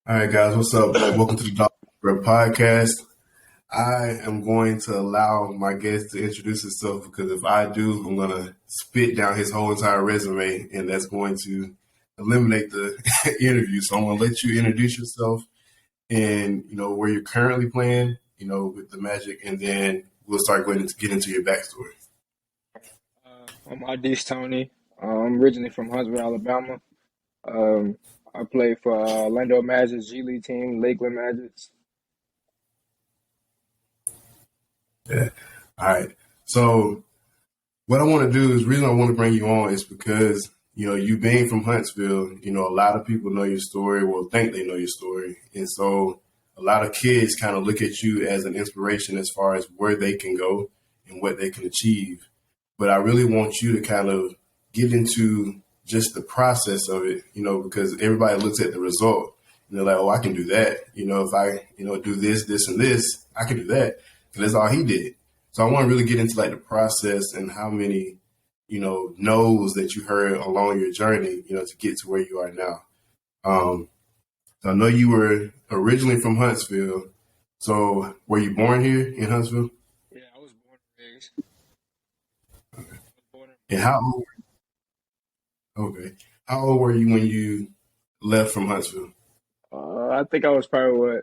All right, guys, what's up? Welcome to the Dog Podcast. I am going to allow my guest to introduce himself because if I do, I'm going to spit down his whole entire resume, and that's going to eliminate the interview. So I'm going to let you introduce yourself and where you're currently playing, with the Magic, and then we'll start going to get into your backstory. I'm Toney. I'm originally from Huntsville, Alabama. Um, I play for Orlando Magic's G League team, Lakeland Magics. Yeah. All right. So what I want to do is, the reason I want to bring you on is because, you being from Huntsville, a lot of people know your story, well, think they know your story. And so a lot of kids kind of look at you as an inspiration as far as where they can go and what they can achieve. But I really want you to kind of get into just the process of it, because everybody looks at the result and they're like, oh, I can do that. If I, do this, this, and this, I can do that. And that's all he did. So I want to really get into like the process and how many, no's that you heard along your journey, to get to where you are now. So I know you were originally from Huntsville. So were you born here in Huntsville? Yeah, I was born and raised. Born And how old? Okay. How old were you when you left from Huntsville? I think I was probably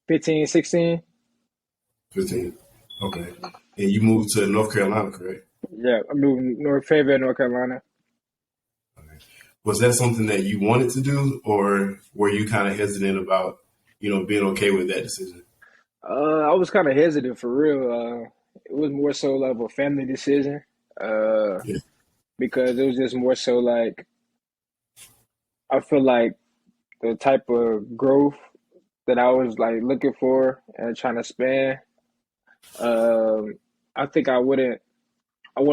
15, 16. 15. Okay. And you moved to North Carolina, correct? Yeah, I moved to Fayetteville, North Carolina. Okay. Was that something that you wanted to do, or were you kind of hesitant about, being okay with that decision? I was kind of hesitant for real. It was more so like a family decision. Uh, Yeah. because it was just more so like I feel like the type of growth that I was like looking for and trying to span. Um, I think I wouldn't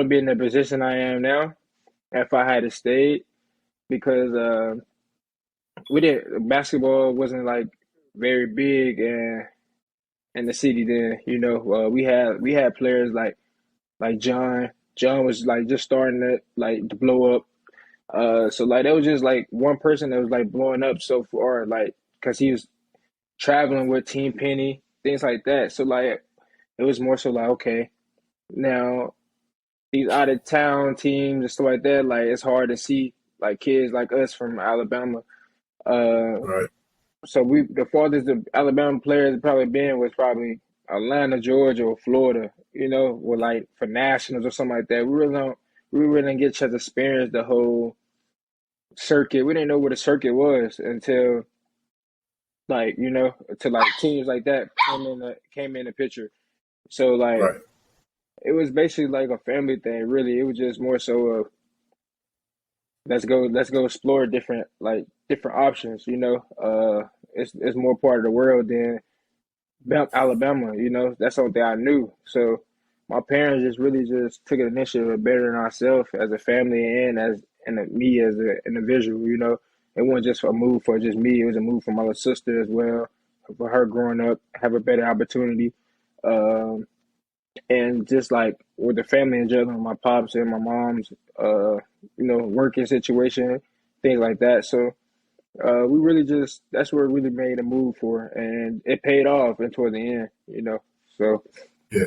be in the position I am now if I had stayed because we didn't basketball wasn't like very big in the city then. We had players like John. John was like just starting to blow up. So like that was just like one person that was like blowing up so far, like because he was traveling with Team Penny, things like that. So like it was more so like okay, now these out of town teams and stuff like that, like it's hard to see like kids like us from Alabama. Uh, Right. so we the farthest the Alabama players probably been was probably Atlanta, Georgia, or Florida. With like for nationals or something like that. We really didn't get a chance to experience the whole circuit. We didn't know what a circuit was until to like teams like that came in the picture. So like Right. it was basically like a family thing. Really, it was just more so of let's go explore different options. It's more part of the world than Alabama. That's something I knew. So my parents just really just took an initiative of bettering ourselves as a family and me as an individual. It wasn't just a move for just me. It was a move for my little sister as well, for her growing up, have a better opportunity. Um, and just like with the family in general, my pops and my mom's, working situation, things like that. So we really just that's where it really made a move for, and it paid off and toward the end. So Yeah.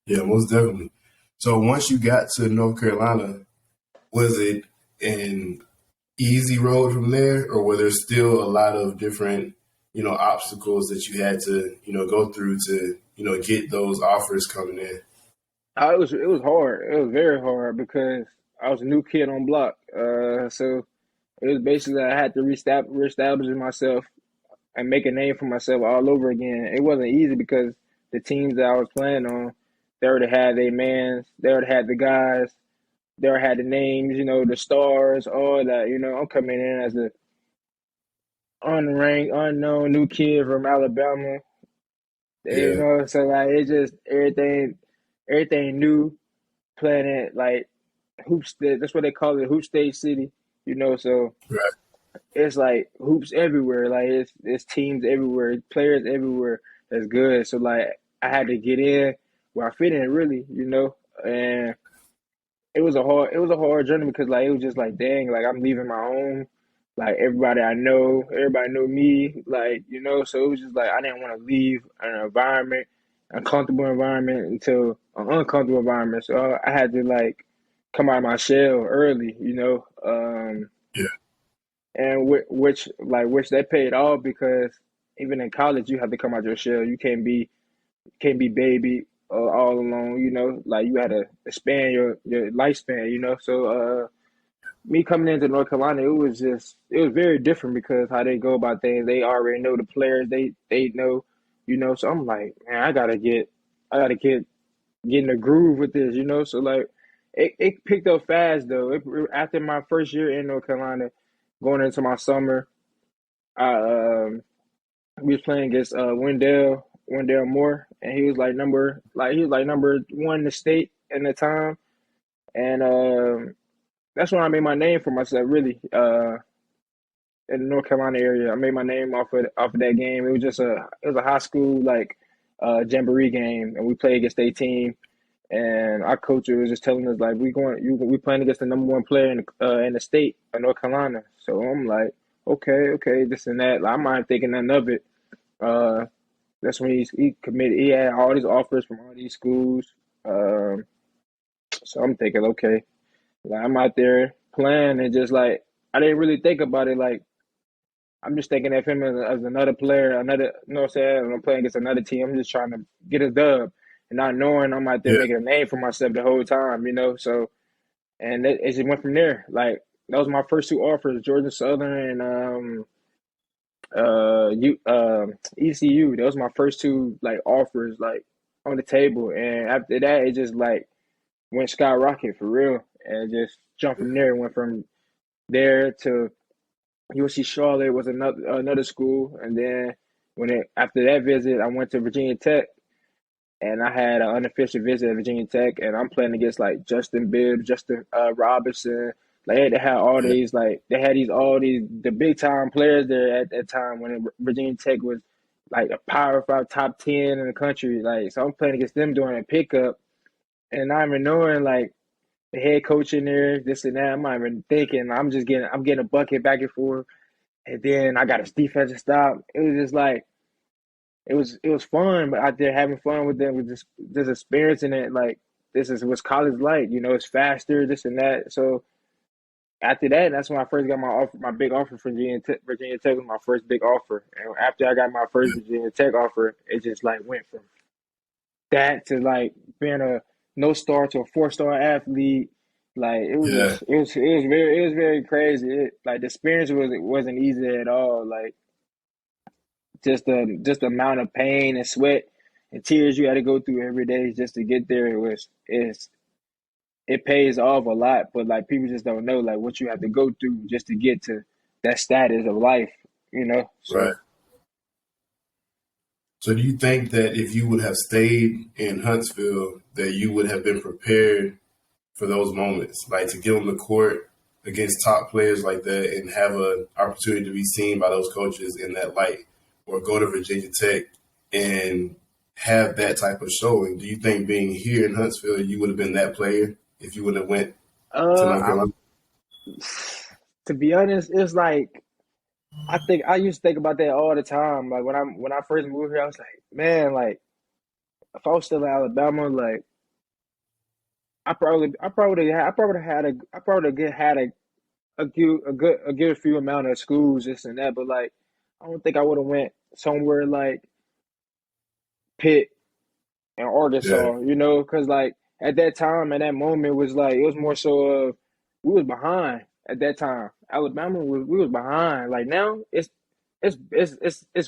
Yeah, most definitely. So once you got to North Carolina, was it an easy road from there, or were there still a lot of different, obstacles that you had to, go through to, get those offers coming in? it was hard. It was very hard because I was a new kid on block. So it was basically I had to reestablish myself and make a name for myself all over again. It wasn't easy because the teams that I was playing on, they already had their mans, they already had the guys, they already had the names, the stars, all that. I'm coming in as a unranked, unknown new kid from Alabama. Yeah. So like it just everything new, playing it like hoops. That's what they call it, hoop stage city. So Right. it's like hoops everywhere. Like it's teams everywhere, players everywhere. That's good. So like I had to get in where I fit in really, and it was a hard journey because like it was just like dang, like I'm leaving my home. Like everybody I know, everybody knew me, like, so it was just like I didn't want to leave an environment, uncomfortable environment into an uncomfortable environment. So I had to like come out of my shell early, Yeah, and which they paid off because even in college you have to come out your shell. You can't be baby all alone, like you had to expand your lifespan, So me coming into North Carolina, it was very different because how they go about things. They already know the players. They know, So I'm like, man, I gotta get in the groove with this, So like, it picked up fast though. After my first year in North Carolina, going into my summer, I we was playing against Wendell Moore, and he was like number one in the state at the time, and that's when I made my name for myself really. In the North Carolina area. I made my name off of that game. It was a high school like jamboree game, and we played against a team. And our coach was just telling us like we playing against the number one player in the state of North Carolina. So I'm like, okay, this and that. Like, I'm not thinking nothing of it. Uh, that's when he committed. He had all these offers from all these schools. Um, so I'm thinking, okay, like I'm out there playing and just like I didn't really think about it like I'm just thinking of him as another player, what I'm saying? I'm playing against another team. I'm just trying to get a dub and not knowing I'm out there yeah, making a name for myself the whole time. So, and it just went from there. Like, that was my first two offers, Georgia Southern and ECU. That was my first two, like, offers, like, on the table. And after that, it just, like, went skyrocket for real. And just jumped from there. Went from there to USC Charlotte was another school, and then after that visit, I went to Virginia Tech, and I had an unofficial visit at Virginia Tech, and I'm playing against like Justin Bibbs, Justin Robinson. Like they had all yeah, these like they had these all these the big time players there at that time when Virginia Tech was like a Power Five, top 10 in the country. Like so, I'm playing against them during a pickup, and not even knowing like the head coach in there, this and that. I'm not even thinking. I'm getting a bucket back and forth. And then I got his defensive stop. It was just like it was fun, but out there having fun with them, with just experiencing it. Like this is what's college like. It's faster, this and that. So after that, that's when I first got my big offer from Virginia Tech. Virginia Tech was my first big offer, and after I got my first Virginia Tech offer, it just like went from that to like being a no star to a 4-star athlete. Like it was yeah, just it was very crazy. Like the experience wasn't easy at all. Like just the amount of pain and sweat and tears you had to go through every day just to get there it pays off a lot, but like people just don't know like what you have to go through just to get to that status of life. right. So So, do you think that if you would have stayed in Huntsville, that you would have been prepared for those moments, like to get on the court against top players like that and have an opportunity to be seen by those coaches in that light, or go to Virginia Tech and have that type of showing? Do you think being here in Huntsville, you would have been that player if you would have went to North I'm Carolina? to be honest, it's like I used to think about that all the time. Like when I first moved here, I was like, man, like if I was still in Alabama, like I probably had a good few amount of schools, this and that, but like I don't think I would have went somewhere like Pitt and Yeah, Arkansas, because like at that time, at that moment, was like it was more so of we was behind at that time. Alabama we was behind. Like now, it's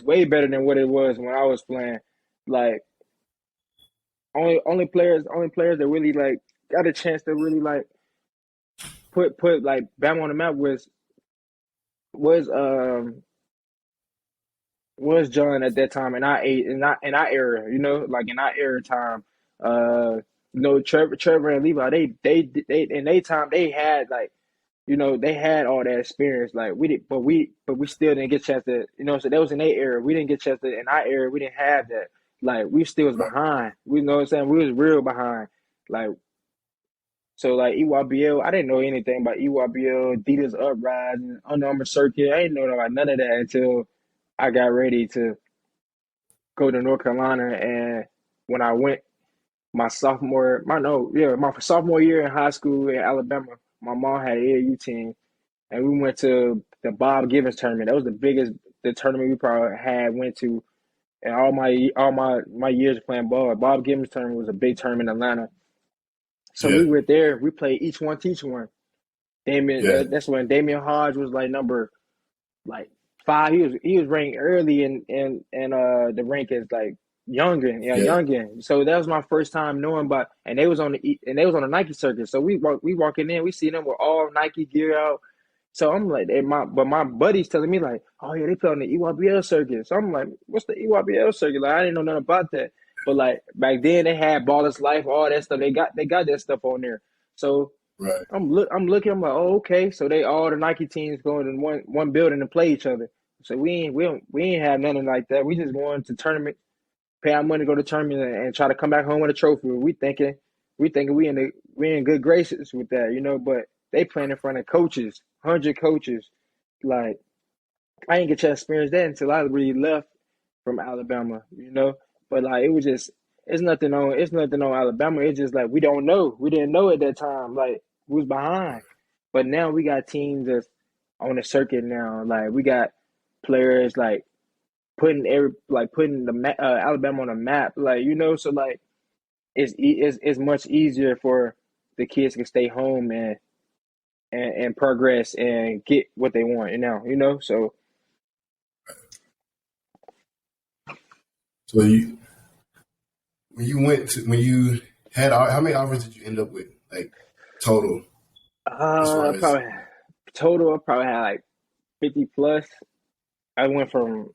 way better than what it was when I was playing. Like only players that really like got a chance to really like put like Bama on the map was was John at that time in our era, like in our era time. Trevor and Levi, they in their time they had like they had all that experience. Like we did, but we still didn't get a chance to So that was in their era. We didn't get a chance to in our era. We didn't have that. Like we still was right, behind. We know what I'm saying. We was real behind. Like So like EYBL, I didn't know anything about EYBL, Adidas Uprising, Under Armour Circuit. I didn't know about none of that until I got ready to go to North Carolina. And when I went my sophomore, my no, yeah, my sophomore year in high school in Alabama, my mom had an AAU team, and we went to the Bob Givens tournament. That was the biggest the tournament we probably had went to and all my years of playing ball. Bob Givens tournament was a big tournament in Atlanta. So we Yeah, were there. We played each one teach one. Damien, yeah, that's when Damian Hodge was like number like five. He was ranked early in the rankings like youngin, yeah, yeah, youngin. So that was my first time knowing about, and they was on the Nike circuit. So we walking in, we see them with all Nike gear out. So I'm like, but my buddy's telling me like, oh yeah, they play on the EYBL circuit. So I'm like, what's the EYBL circuit? Like I didn't know nothing about that. But like back then they had Baller's Life, all that stuff. They got that stuff on there. So right, I'm looking. I'm like, oh, okay. So they all the Nike teams going in one building to play each other. So we ain't have nothing like that. We just going to tournament, pay our money, go to tournament, and try to come back home with a trophy. We thinking we in good graces with that, But they playing in front of coaches, 100 coaches. Like I didn't get to experience that until I really left from Alabama. But like it was just it's nothing on Alabama. It's just like we don't know. We didn't know at that time. Like we was behind. But now we got teams that's on the circuit now. Like we got players like putting Alabama on the map. So like it's much easier for the kids to stay home and progress and get what they want. So So you when you had how many offers did you end up with, like total, as far as probably total I probably had like 50 plus. I went from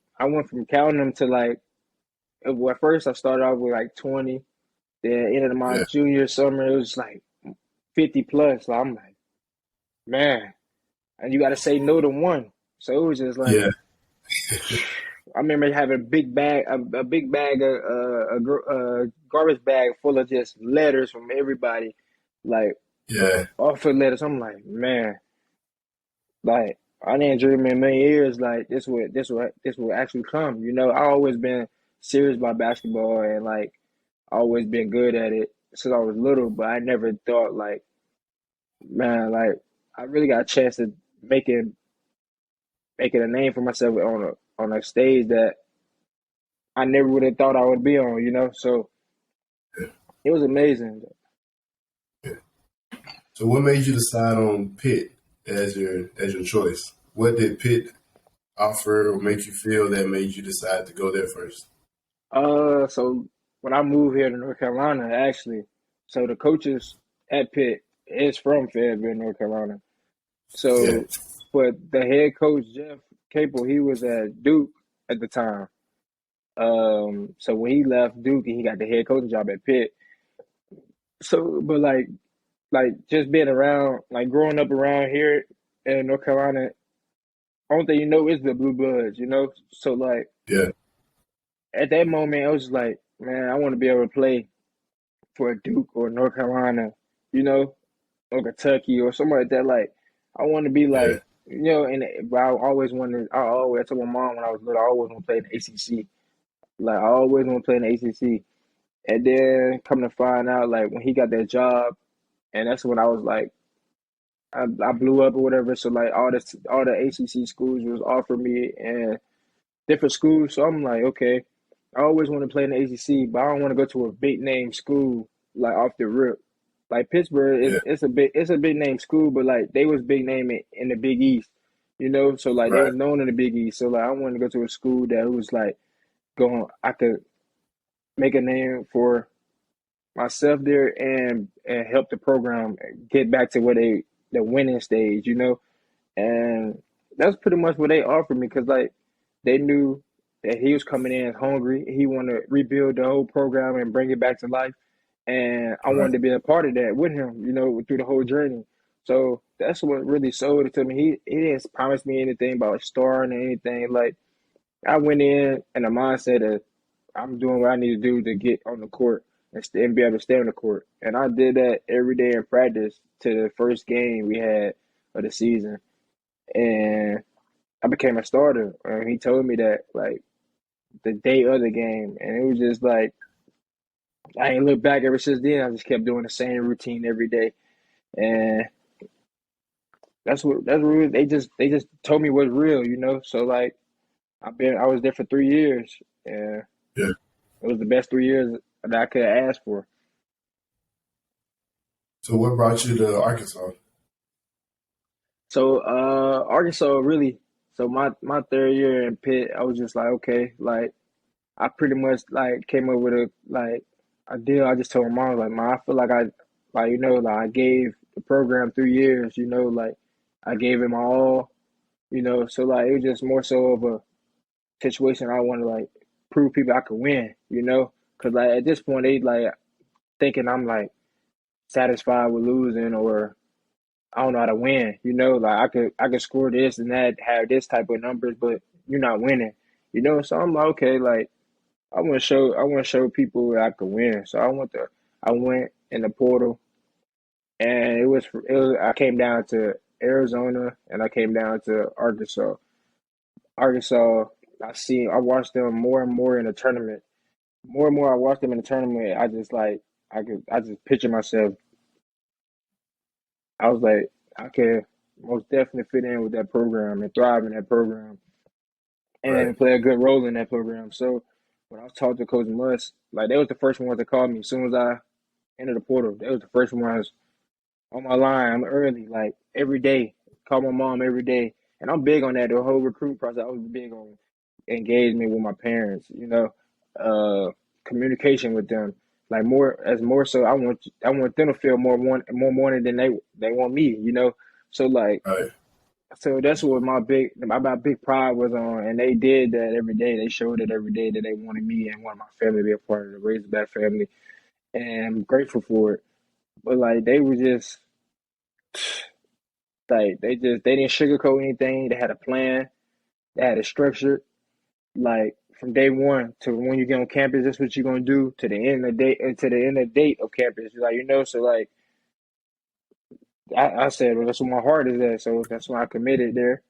counting them to like well, at first I started off with like 20. Then ended my yeah, junior summer it was like 50 plus. So I'm like, man, and you got to say no to one. So it was just like yeah, I remember having a big bag of garbage bag full of just letters from everybody, like yeah, offer letters. I'm like, man, like I didn't dream in a million years like this would actually come. I always been serious about basketball and like always been good at it since I was little, but I never thought like, man, like I really got a chance to making a name for myself on a stage that I never would have thought I would be on. So it was amazing. yeah. So what made you decide on Pitt as your choice? What did Pitt offer or make you feel that made you decide to go there first? So when I moved here to North Carolina, actually, so the coaches at Pitt is from Fayetteville, North Carolina. Yeah, So, but the head coach Jeff Capel, he was at Duke at the time. So when he left Duke, he got the head coaching job at Pitt. So, but like just being around, like growing up around here in North Carolina, only thing is the blue bloods. So like yeah, at that moment, I was just like, man, I want to be able to play for a Duke or North Carolina, you know, or Kentucky or something like that. Like, I want to be yeah, like, and but I always wanted. I told my mom when I was little, I always want to play in the ACC. Like, I always want to play in the ACC. And then come to find out, like when he got that job, and that's when I was like, I blew up or whatever. So like all the ACC schools was offering me and different schools. So I'm like, okay, I always want to play in the ACC, but I don't want to go to a big name school like off the rip. Like Pittsburgh, yeah, it's a big name school, but like they was big name in the Big East. So like they right, was known in the Big East. So like I wanted to go to a school that was like going, I could make a name for myself there and help the program get back to where the winning stage. And that's pretty much what they offered me because like they knew that he was coming in hungry. He wanted to rebuild the whole program and bring it back to life. And I wanted right, to be a part of that with him, through the whole journey. So that's what really sold it to me. He didn't promise me anything about starring or anything. Like I went in the mindset of I'm doing what I need to do to get on the court. and be able to stay on the court. And I did that every day in practice to the first game we had of the season. And I became a starter. And he told me that like the day of the game. And it was just like I ain't looked back ever since then. I just kept doing the same routine every day. And that's what they just told me was real, you know. So like I was there for 3 years and Yeah. it was the best 3 years that I could ask for. So what brought you to Arkansas? So Arkansas really so my third year in Pitt, I was just like, okay, like I pretty much like came up with a deal. I just told my mom like, "Mom, I feel like I gave the program 3 years, like I gave it my all, so like it was just more so of a situation I want to like prove people I could win, because like at this point they like thinking I'm like satisfied with losing or I don't know how to win, like I could score this and that, have this type of numbers, but you're not winning, So I'm like, okay, like I want to show people that I could win. So I went in the portal and it was I came down to Arizona and I came down to Arkansas. Arkansas, I watched them more and more in the tournament. More and more I watched them in the tournament, I just like I just picture myself. I was like, I can most definitely fit in with that program and thrive in that program Right. and play a good role in that program. So when I was talking to Coach Muss, like they was the first ones to call me as soon as I entered the portal. They was the first ones on my line. I'm early, like every day. Call my mom every day. And I'm big on that. The whole recruit process, I was big on engagement with my parents, communication with them. Like more so I want them to feel more wanted than they want me, So like Right. so that's what my big pride was on, and they did that every day. They showed it every day that they wanted me and wanted my family to be a part of the Razorback family, and I'm grateful for it. But like they were just like they didn't sugarcoat anything. They had a plan. They had it structured. Like from day one to when you get on campus, that's what you're gonna do to the end of the day to the end of the date of campus. Like so like I said, well, that's where my heart is at. So that's why I committed there.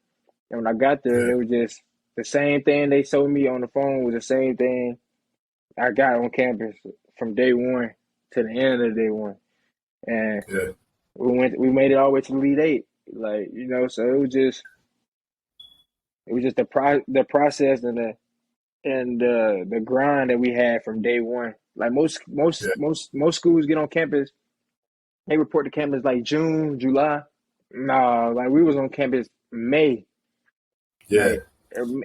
And when I got there, Yeah. it was just the same thing they told me on the phone was the same thing I got on campus from day one to the end of day one. And Yeah. we made it all the way to the Elite Eight. Like, so it was just the process and the grind that we had from day one. Like Yeah. most schools get on campus, they report to campus like June, July. Nah, like we was on campus May, Yeah.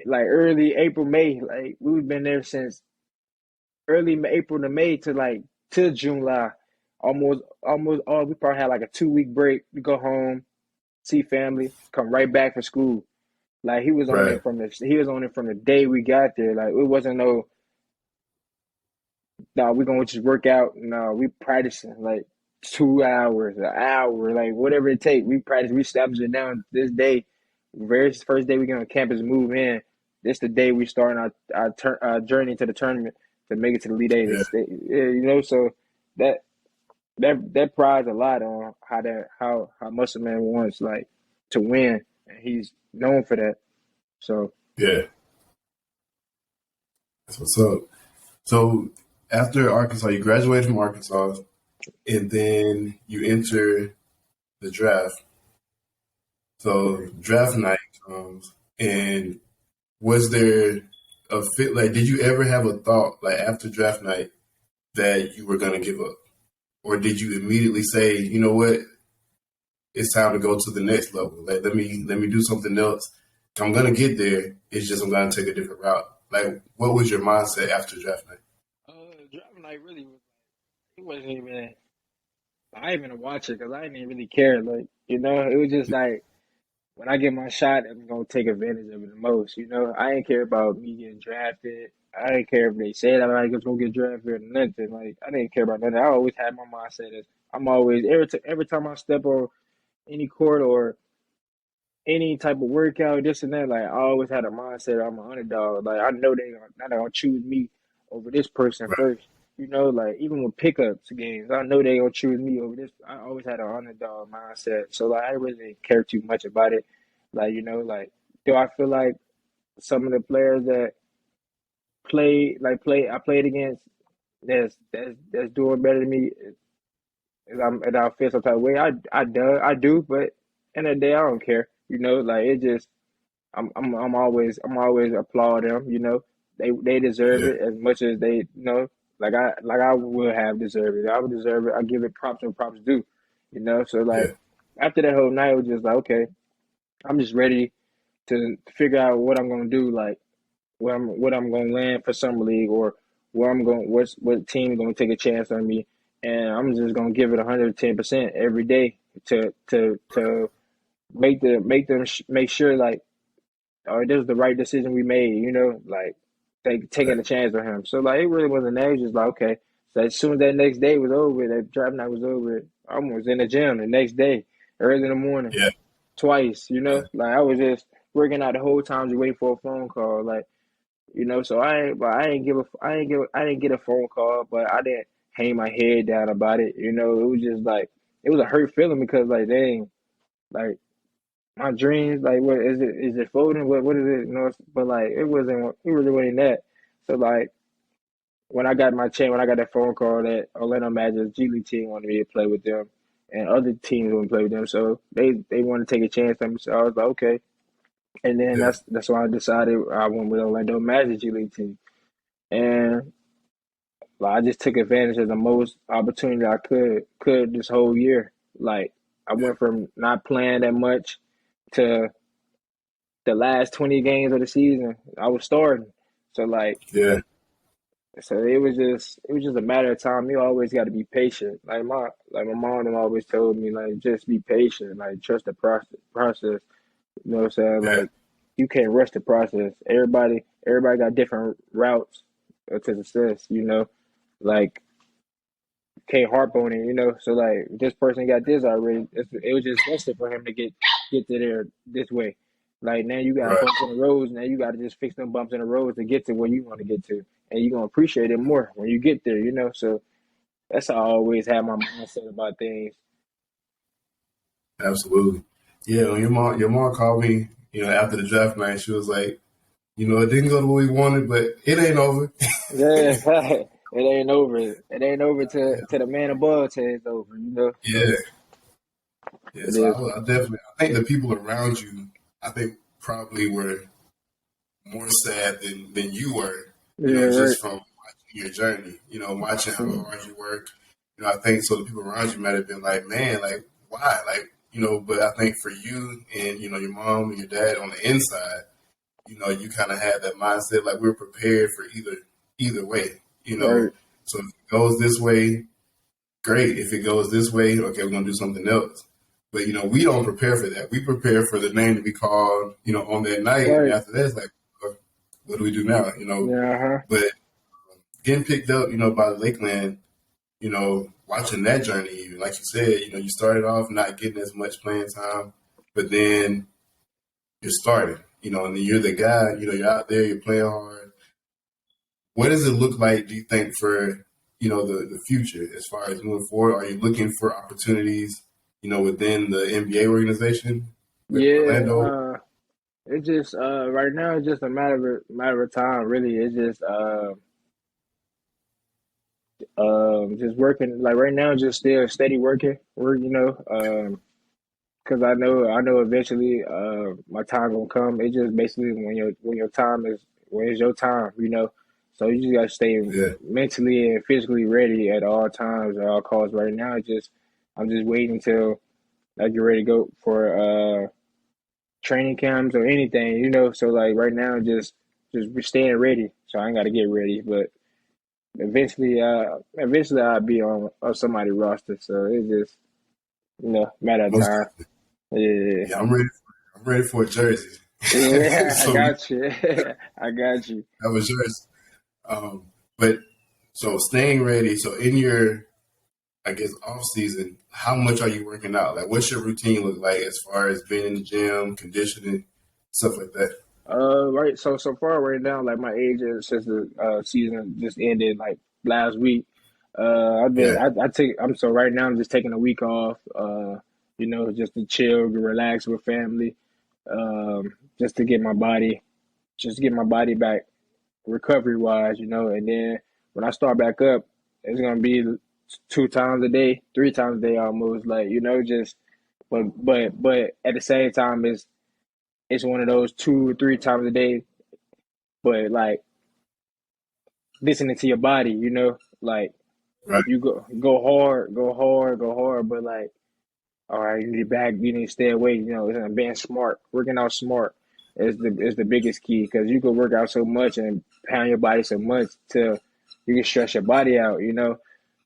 like early April, May. Like we've been there since early April to May to like to July. Almost all we probably had like a 2 week break. We go home, see family, come right back for school. Like Right. he was on it from the day we got there. Like it wasn't no, we're gonna just work out. No, we practicing like 2 hours, an hour, like whatever it takes. We practice, we establish it down this day. Very first day we get on campus, move in. This the day we start our journey to the tournament to make it to the Elite Eight. Yeah. Yeah, so that that prides a lot on how Muscle Man wants like to win, and he's known for that. So Yeah. That's what's up. So after Arkansas, you graduated from Arkansas, and then you enter the draft. So draft night comes, and was there a fit? Like, did you ever have a thought, like after draft night, that you were gonna give up, or did you immediately say, you know what, it's time to go to the next level? Like, let me do something else. I'm gonna get there. It's just I'm gonna take a different route. Like, what was your mindset after draft night? driving night really was. It wasn't even. I didn't even watch it because I didn't even really care. Like, it was just like when I get my shot, I'm gonna take advantage of it the most. I didn't care about me getting drafted. I didn't care if they said I'm not gonna get drafted or nothing. Like, I didn't care about nothing. I always had my mindset as I'm always every time I step on any court or any type of workout, this and that. Like, I always had a mindset I'm an underdog. Like, I know they're not gonna choose me over this person Right. first. You know, like even with pickups games, I know they gonna choose me over this. I always had an underdog mindset, so like I really didn't care too much about it. Like like do I feel like some of the players that I played against that's doing better than me, and I feel some type of way. I do, but end of the day I don't care. You know, like it just I'm always applaud them. You know, they deserve yeah, it as much as they like I would have deserved it. I would deserve it. I give it props when props due. You know, so like yeah, after that whole night, it was just like okay, I'm just ready to figure out what I'm gonna do. Like what I'm gonna land for summer league or where I'm going what team gonna take a chance on me, and I'm just gonna give it 110% every day to make sure like or this was the right decision we made, you know, like taking right, a chance on him. So like it really wasn't that. It was just like okay. So as soon as that next day was over, that draft night was over, I was in the gym the next day, early in the morning, yeah, twice. You yeah, know, like I was just working out the whole time just waiting for a phone call. Like so I didn't get a phone call, but I didn't hang my head down about it. You know, it was just like it was a hurt feeling because like dang, like my dreams, like what is it? Is it folding? What is it? You know, but like it really wasn't that. So like when I got that phone call that Orlando Magic's G League team wanted me to play with them, and other teams want to play with them, so they want to take a chance on me. So I was like, okay, and then yeah, that's why I decided I went with Orlando Magic G League team, and like, I just took advantage of the most opportunity I could this whole year. Like I yeah, went from not playing that much to the last 20 games of the season, I was starting. So like, yeah, so it was just a matter of time. You always got to be patient. Like my mom and always told me like just be patient, like trust the process. You know what I'm saying? yeah, Like you can't rush the process. Everybody got different routes to success. You know, like can't harp on it, you know. So like this person got this already. It was just destined for him to get to there this way. Like now you got right. bumps in the roads. Now you got to just fix them bumps in the roads to get to where you want to get to, and you're gonna appreciate it more when you get there, you know. So that's how I always have my mindset about things. Absolutely. Yeah, when your mom called me, after the draft night, she was like, it didn't go the way we wanted, but it ain't over. Yeah, it ain't over. It ain't over to the man above till it's over, you know. So Yeah, yeah. it So is. I definitely, I think the people around you, I think probably were more sad than you were, Yeah, right. just from watching your journey, watching how hard you work. I think so the people around you might have been like, man, like, why? Like, but I think for you and, your mom and your dad on the inside, you kind of had that mindset like we're prepared for either way, Right. So if it goes this way, great. If it goes this way, okay, we're gonna do something else. But we don't prepare for that. We prepare for the name to be called, on that night, and Right. after that, it's like, what do we do now? Yeah. Uh-huh. But getting picked up, by the Lakeland, watching that journey, even like you said, you started off not getting as much playing time, but then you're starting, and then you're the guy, you're out there, you're playing hard. What does it look like, do you think, for, the future as far as moving forward? Are you looking for opportunities, within the NBA organization with Yeah. Orlando? It's just right now it's just a matter of time, really. It's just working like right now, just still steady work, because I know eventually my time gonna come. It's just basically when your time is when it's your time, you know. So you just gotta stay Yeah, mentally and physically ready at all times, at all costs. Right now, I'm just waiting until I get ready to go for training camps or anything, you know. So like right now, just staying ready. So I ain't got to get ready, but eventually I'll be on somebody's roster. So it's just matter of most time. definitely. Yeah, Yeah, I'm ready for a jersey. yeah, I So we got you. I got you. have a jersey. But so staying ready. So in your, I guess, off season, how much are you working out? Like, what's your routine look like as far as being in the gym, conditioning, stuff like that? Right. So far right now, like my age is since the season just ended, like last week. Yeah, I'm so right now I'm just taking a week off. Just to chill, relax with family. Just to get my body back recovery wise, and then when I start back up, it's gonna be 2 times a day, 3 times a day almost. Like just but at the same time, it's one of those 2 or 3 times a day, but like listening to your body, like right. you go hard, go hard, go hard, but like all right, you need to stay away. Being smart, working out smart is the biggest key because you can work out so much and pound your body so much till you can stress your body out.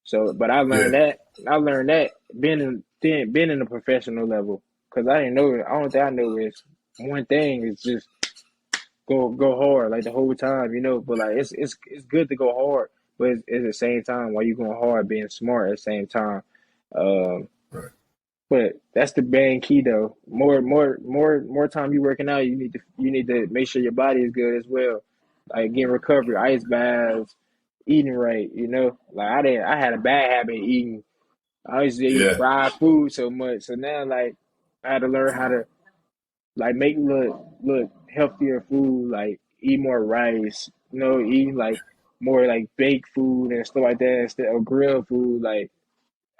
So, but I Yeah, learned that. I learned that being in the professional level because I didn't know. I don't think I know is one thing is just go hard like the whole time. But like it's good to go hard, but it's at the same time while you going hard, being smart at the same time. Um, right. but that's the main key though. More time you working out, you need to make sure your body is good as well. Like getting recovery, ice baths, eating right, Like I had a bad habit of eating. I used to eat Yeah, fried food so much. So now like I had to learn how to like make look healthier food, like eat more rice, eat like more like baked food and stuff like that instead of grilled food. Like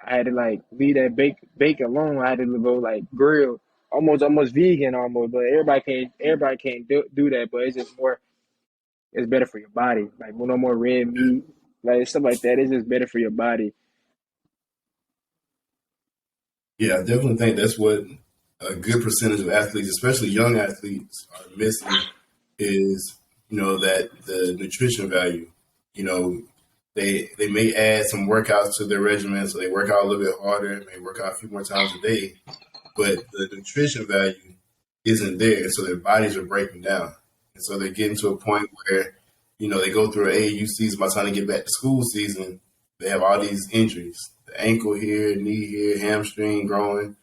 I had to like leave that bake alone. I had to go like grill, almost vegan almost. But everybody can't do that. But it's just more. It's better for your body. Like no more red meat, like stuff like that. It's just better for your body. yeah. I definitely think that's what a good percentage of athletes, especially young athletes, are missing is that the nutrition value. You know, they may add some workouts to their regimen, so they work out a little bit harder, may work out a few more times a day, but the nutrition value isn't there, and so their bodies are breaking down, and so they're getting to a point where they go through an AAU season. By the time they get back to school season, they have all these injuries: the ankle here, knee here, hamstring growing.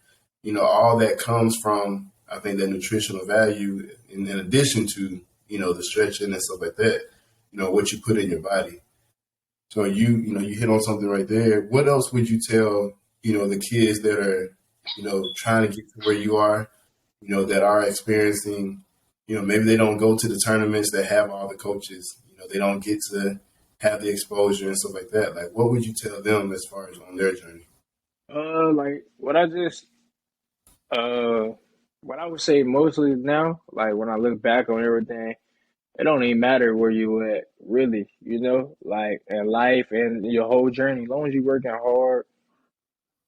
All that comes from I think that nutritional value, in addition to the stretching and stuff like that. What you put in your body. So you hit on something right there. What else would you tell the kids that are trying to get to where you are, that are experiencing, maybe they don't go to the tournaments that have all the coaches, they don't get to have the exposure and stuff like that. Like, what would you tell them as far as on their journey? Like uh, what I would say mostly now, like when I look back on everything, it don't even matter where you at, really. Like in life and your whole journey. As long as you working hard,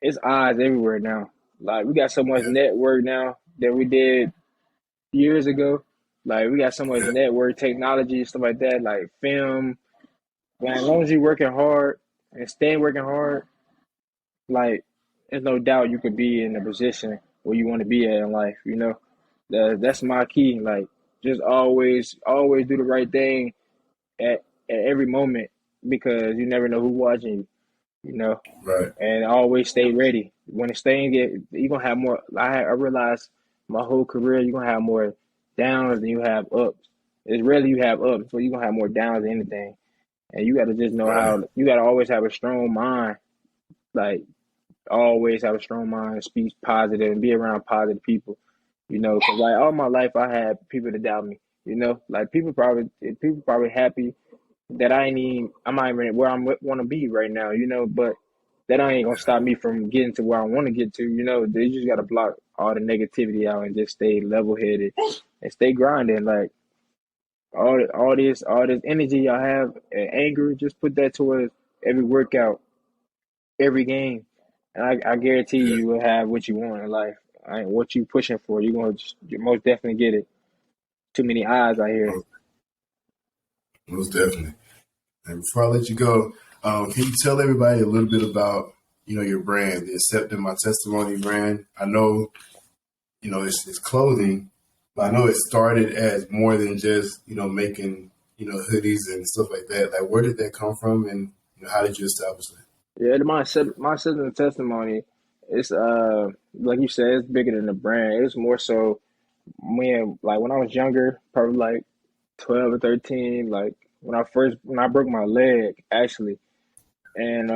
it's odds everywhere now. Like we got so much Yeah, network now that we did years ago. Like we got so much yeah, network technology stuff like that. Like film. Like as long as you working hard and staying working hard, like there's no doubt you could be in a position where you want to be at in life. That's my key. Like just always do the right thing at every moment because you never know who's watching you. You know, right, and always stay ready. When it's staying, you're gonna have more. I realized my whole career, you're gonna have more downs than you have ups. It's rarely you have ups, so you're gonna have more downs than anything. And you got to just know right, how. You got to always have a strong mind. Like always have a strong mind, speak positive, and be around positive people. Because like all my life, I had people to doubt me. Like people probably happy that I'm not even where I want to be right now, but that ain't gonna stop me from getting to where I want to get to, they just gotta block all the negativity out and just stay level headed and stay grinding. Like all this energy y'all have and anger, just put that towards every workout, every game. And I guarantee yeah, you will have what you want in life. What you pushing for, you most definitely get it. Too many eyes out here. most, most definitely. And before I let you go, can you tell everybody a little bit about your brand, the Accepting My Testimony brand? I know it's clothing, but I know it started as more than just making hoodies and stuff like that. Like, where did that come from, and how did you establish that? Yeah, my sister's testimony, it's like you said, it's bigger than the brand. It's more so when I was younger, probably like 12 or 13, like when I broke my leg actually. and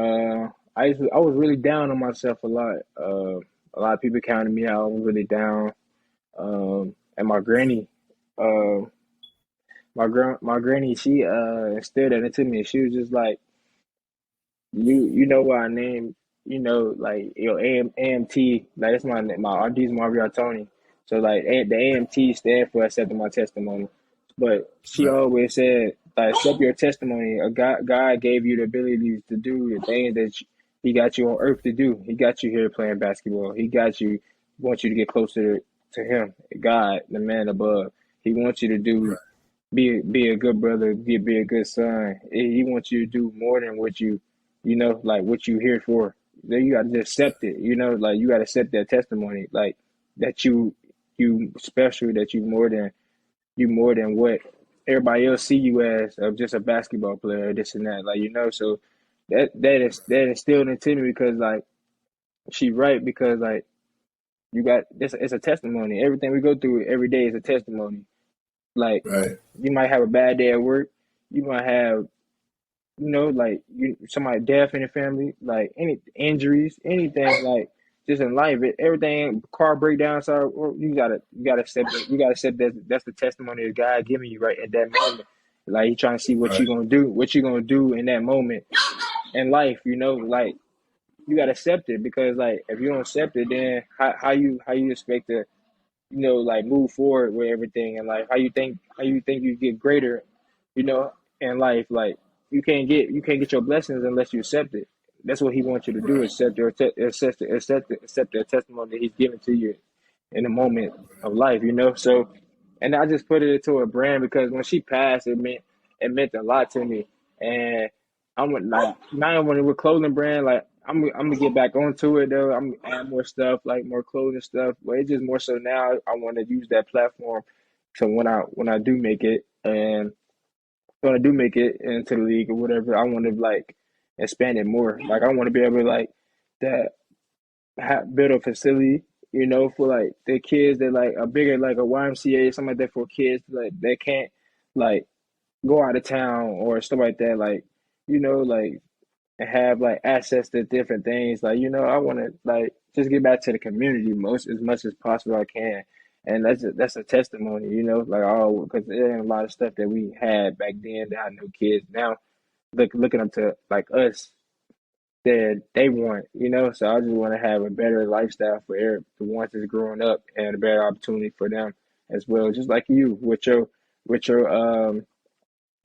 I was really down on myself a lot. A lot of people counted me out. I was really down. And my granny, uh, my granny, she instilled that into me. She was just like, you know what I named, like your AMT, like that's my RD's Mario Tony. So like the AMT stand for accepting my testimony. But she Right. always said, like, accept your testimony. God gave you the ability to do the things that He got you on earth to do. He got you here playing basketball. He got you, wants you to get closer to Him, God, the man above. He wants you to do Right. be a good brother, be a good son. He wants you to do more than what like what you here for. Then you got to just accept it. Like you got to accept that testimony, like that you special, that you more than what everybody else see you as of just a basketball player, this and that. Like so that is instilled into me because like she right because like you got this. It's a testimony. Everything we go through every day is a testimony. Like Right. you might have a bad day at work. You might have, like somebody death in your family, like any injuries, anything, like just in life, everything, car breakdown. So you gotta accept it. You gotta accept that that's the testimony of God giving you right at that moment. Like He trying to see what Right. you gonna do in that moment in life. Like you gotta accept it because like if you don't accept it, then how you expect to like move forward with everything and like how you think you get greater, you know, in life. Like you can't get your blessings unless you accept it. That's what He wants you to do. Right. Accept the testimony that He's given to you in the moment of life. So, and I just put it into a brand because when she passed, it meant a lot to me. And I'm like now when we're clothing brand, like I'm gonna get back onto it though. I'm gonna add more stuff, like more clothing stuff. But it's just more so now. I want to use that platform. So when I do make it, and when I do make it into the league or whatever, I want to like expand it more. Like I want to be able to like that build a facility, for like the kids that like a bigger like a YMCA something like that for kids like they can't like go out of town or stuff like that. Like like have like access to different things. Like I want to like just get back to the community most as much as possible I can. And that's a testimony, like because there ain't a lot of stuff that we had back then that I know kids now looking up to like us that they want, So I just want to have a better lifestyle for the ones that's growing up and a better opportunity for them as well. Just like you with your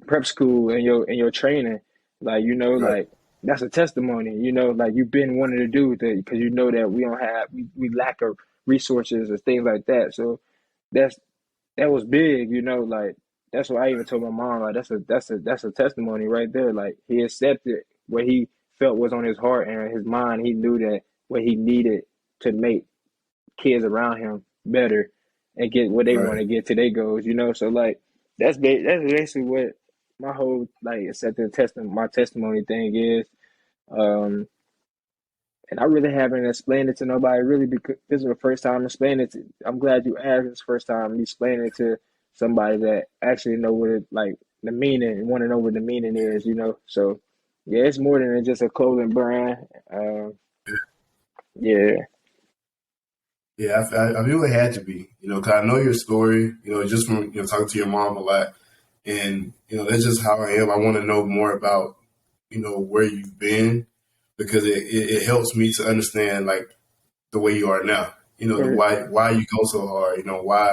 prep school and your training, like Right. like that's a testimony. Like you've been wanting to do that because you know that we lack of resources and things like that. So that's that was big. Like that's what I even told my mom. Like that's a testimony right there. Like he accepted what he felt was on his heart and his mind. He knew that what he needed to make kids around him better and get what they want Right. to get to their goals. So like that's basically what my whole like accepting my testimony thing is. Um, and I really haven't explained it to nobody really because this is the first time I'm explaining it to. I'm glad you asked. It's the first time me explaining it to somebody that actually know what it like the meaning and want to know what the meaning is. So yeah, it's more than just a clothing brand. Yeah, Yeah, I feel it had to be, 'cause I know your story, just from talking to your mom a lot, and that's just how I am. I want to know more about where you've been because it helps me to understand like the way you are now. The right, why you go so hard. Why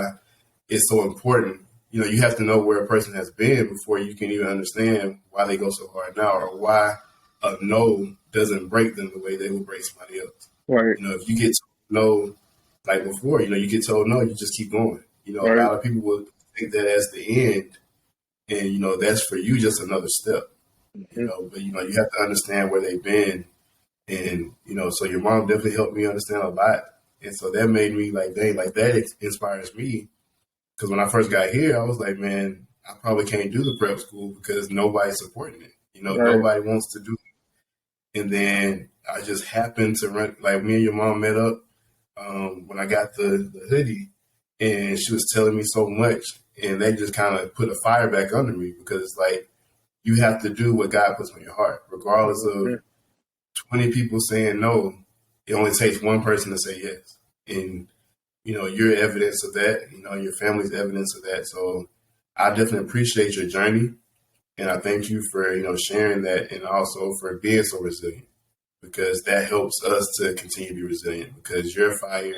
it's so important. You have to know where a person has been before you can even understand why they go so hard now or why a no doesn't break them the way they would break somebody else. right, If you get told no, like before, you get told no, you just keep going. A right. lot of people will take that as the end, and that's for you just another step. Mhm. But you have to understand where they've been, and so your mom definitely helped me understand a lot, and so that made me like, dang, like that inspires me because when I first got here, I was like, man, I probably can't do the prep school because nobody's supporting it. Right, Nobody wants to do it. And then I just happened to run, like me and your mom met up when I got the hoodie, and she was telling me so much, and they just kind of put a fire back under me because it's like you have to do what God puts on your heart, regardless of mhm, 20 people saying no, it only takes one person to say yes. And, you're evidence of that. Your family's evidence of that. So I definitely appreciate your journey. And I thank you for, sharing that and also for being so resilient because that helps us to continue to be resilient because your fire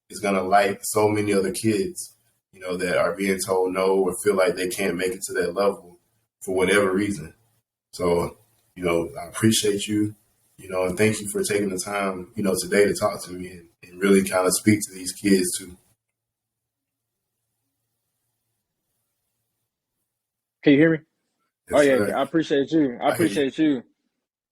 is going to light so many other kids, that are being told no or feel like they can't make it to that level for whatever reason. So, I appreciate you, and thank you for taking the time, today to talk to me and really kind of speak to these kids too. Can you hear me? Oh Yes, yeah, sir. I appreciate you. I I hear you. appreciate you,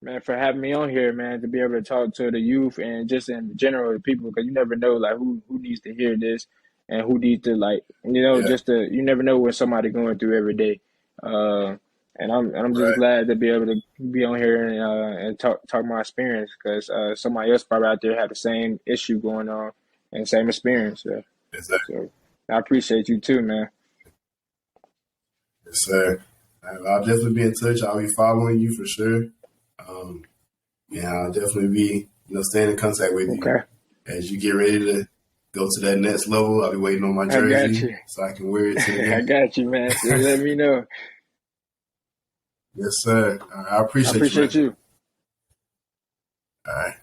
man, for having me on here, man, to be able to talk to the youth and just in general the people, because you never know like who needs to hear this and who needs to like Yeah, just to you never know what somebody going through every day. Uh, and I'm just right. glad to be able to be on here and talk my experience because somebody else probably out there had the same issue going on and same experience. Exactly. So I appreciate you too, man. Yes, sir. I'll definitely be in touch. I'll be following you for sure. Um, and I'll definitely be, staying in contact with you Okay, as you get ready to go to that next level. I'll be waiting on my I got jersey you. so I can wear it to the I game. got you, man. Just let me know. Yes, sir. I I appreciate you, appreciate man. you. All right.